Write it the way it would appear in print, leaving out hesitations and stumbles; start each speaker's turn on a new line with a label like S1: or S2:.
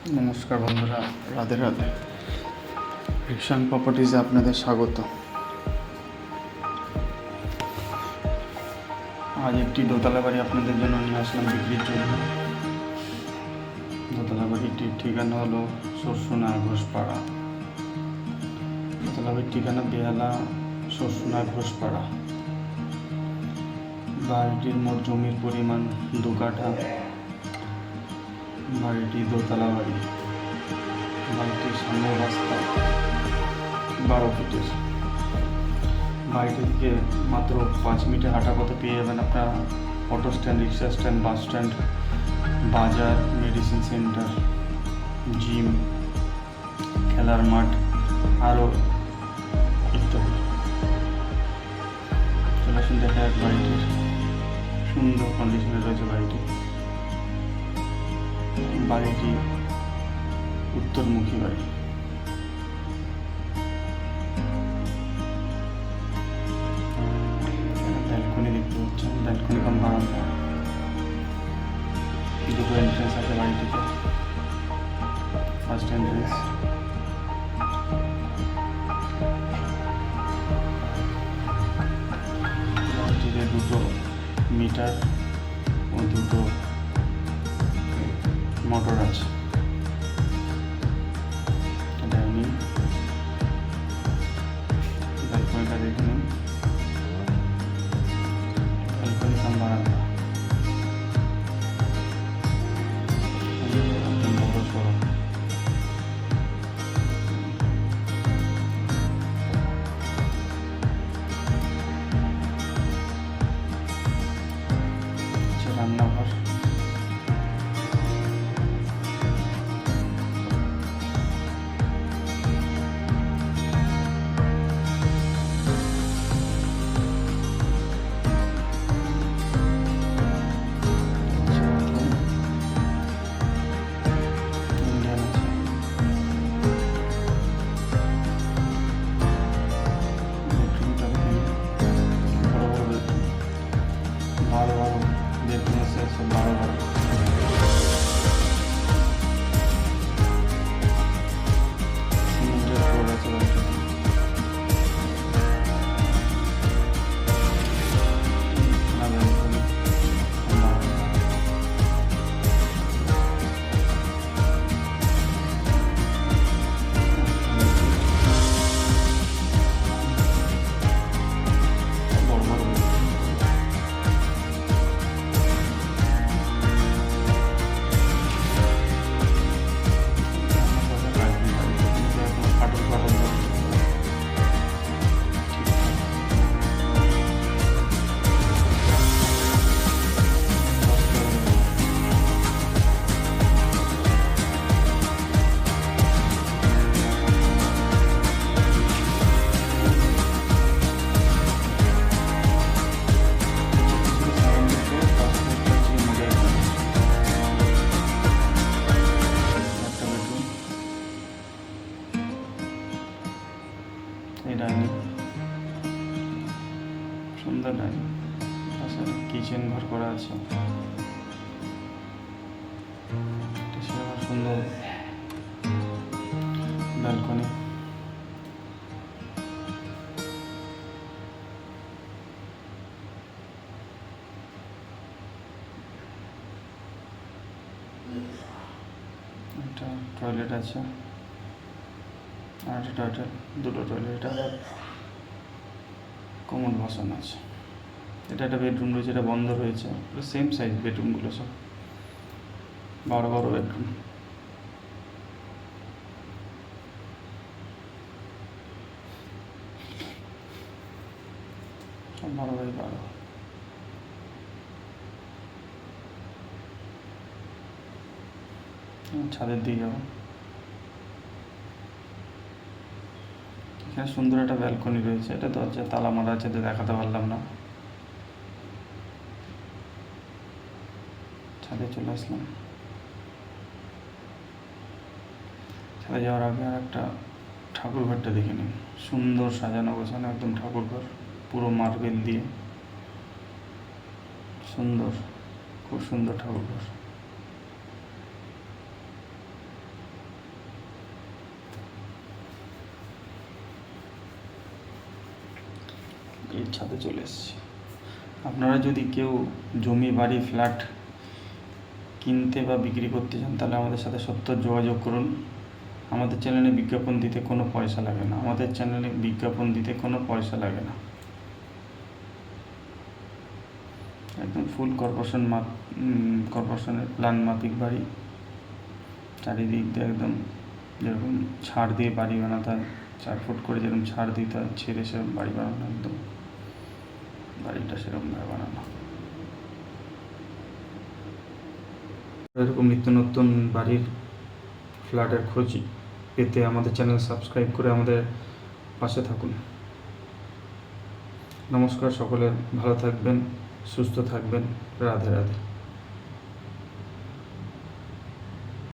S1: নমস্কার বন্ধুরা, রাধে রাধে। রিকশান প্রপার্টিজে আপনাদের স্বাগত। আজ একটি দোতলা বাড়ি আপনাদের জন্য নিয়ে আসলাম বিক্রির জন্য। দোতলা বাড়িটির ঠিকানা হলো শস্যনা ঘোষপাড়া। দোতলা বাড়ির ঠিকানা বেহালা শস্যনা ঘোষপাড়া। বাড়িটির মোট জমির পরিমাণ 2 কাঠা। বাড়িটি দোতলা বাড়ি। বাড়িটির সামনের রাস্তা 12 ফিটের। বাড়িটি থেকে মাত্র 5 মিনিটে হাঁটা পথে পেয়ে যাবেন আপনারা অটো স্ট্যান্ড, রিক্সা স্ট্যান্ড, বাস স্ট্যান্ড, বাজার, মেডিসিন সেন্টার, জিম, খেলার মাঠ, আরও ইত্যাদি। চলে আসুন দেখা যাক বাড়িটির। সুন্দর কন্ডিশনে রয়েছে বাড়িটি। বাড়িটি উত্তরমুখী বাড়ি। ব্যালকনি দেখতে পাচ্ছেন, ব্যালকনি কাম বারান্দা। দুটো এন্ট্রেন্স আছে বাড়িটিতে। ফার্স্ট এন্ট্রেন্স, বাড়িটিতে 2টো মিটার ও 2টো মোটর আছে। ডাইনিং, ব্যালকনিটা দেখে নিন। ব্যালকনি কাম বারান্দা, একদম বড় সড়ো। রান্নাঘর, ইন্ডিয়ান আছে। বেডরুমটা দেখে নিন, বড় বড় বেডরুম, 12 বেডরুম আছে, সব 12। সিমেন্টের ফ্লোর আছে বাড়িটিতে। ব্যালকনি, বড় বড় ফাটল ফাটল এই ডাইনিং, সুন্দর ডাইনিং। পাশে কিচেন ঘর করা আছে। সুন্দর ব্যালকনি, একটা টয়লেট আছে, আর একটা টয়লেট, 2টো টয়লেট, আর কমোড বসানো আছে। এটা একটা বেডরুম রয়েছে, এটা বন্ধ রয়েছে। সেম সাইজ বেডরুমগুলো, সব 12 বেডরুম। সব 12x12। ছাদের দিকে যাবো। এখানে সুন্দর একটা ব্যালকনি রয়েছে। এটা দরজা তালা মারা আছে, তো দেখাতে পারলাম না। ছাদে চলে আসলাম। ছাদে যাওয়ার আগে আর একটা ঠাকুর ঘরটা দেখে নিন। সুন্দর সাজানো গোছানো একদম ঠাকুর ঘর, পুরো মার্বেল দিয়ে। সুন্দর, খুব সুন্দর ঠাকুর ঘর। বাড়ির ছাদে চলে এসেছি। আপনারা যদি কেউ জমি, বাড়ি, ফ্ল্যাট কিনতে বা বিক্রি করতে চান তাহলে আমাদের সাথে সত্ত্বর যোগাযোগ করুন। আমাদের চ্যানেলে বিজ্ঞাপন দিতে কোনো পয়সা লাগে না। একদম ফুল কর্পোরেশনের প্ল্যান মাফিক বাড়ি, চারিদিক দিয়ে একদম যেরকম ছাড় দিয়ে বাড়ি বানাতে হয়, 4 ফুট করে যেরকম ছাড় দিতে হয়, ছেড়ে সেরকম বাড়ি বানানো, একদম বাড়িটা সেরকমভাবে বানানো। এরকম নিত্য নতুন বাড়ির, ফ্ল্যাটের খোঁজ পেতে আমাদের চ্যানেল সাবস্ক্রাইব করে আমাদের পাশে থাকুন। নমস্কার, সকলে ভালো থাকবেন, সুস্থ থাকবেন। রাধে রাধে।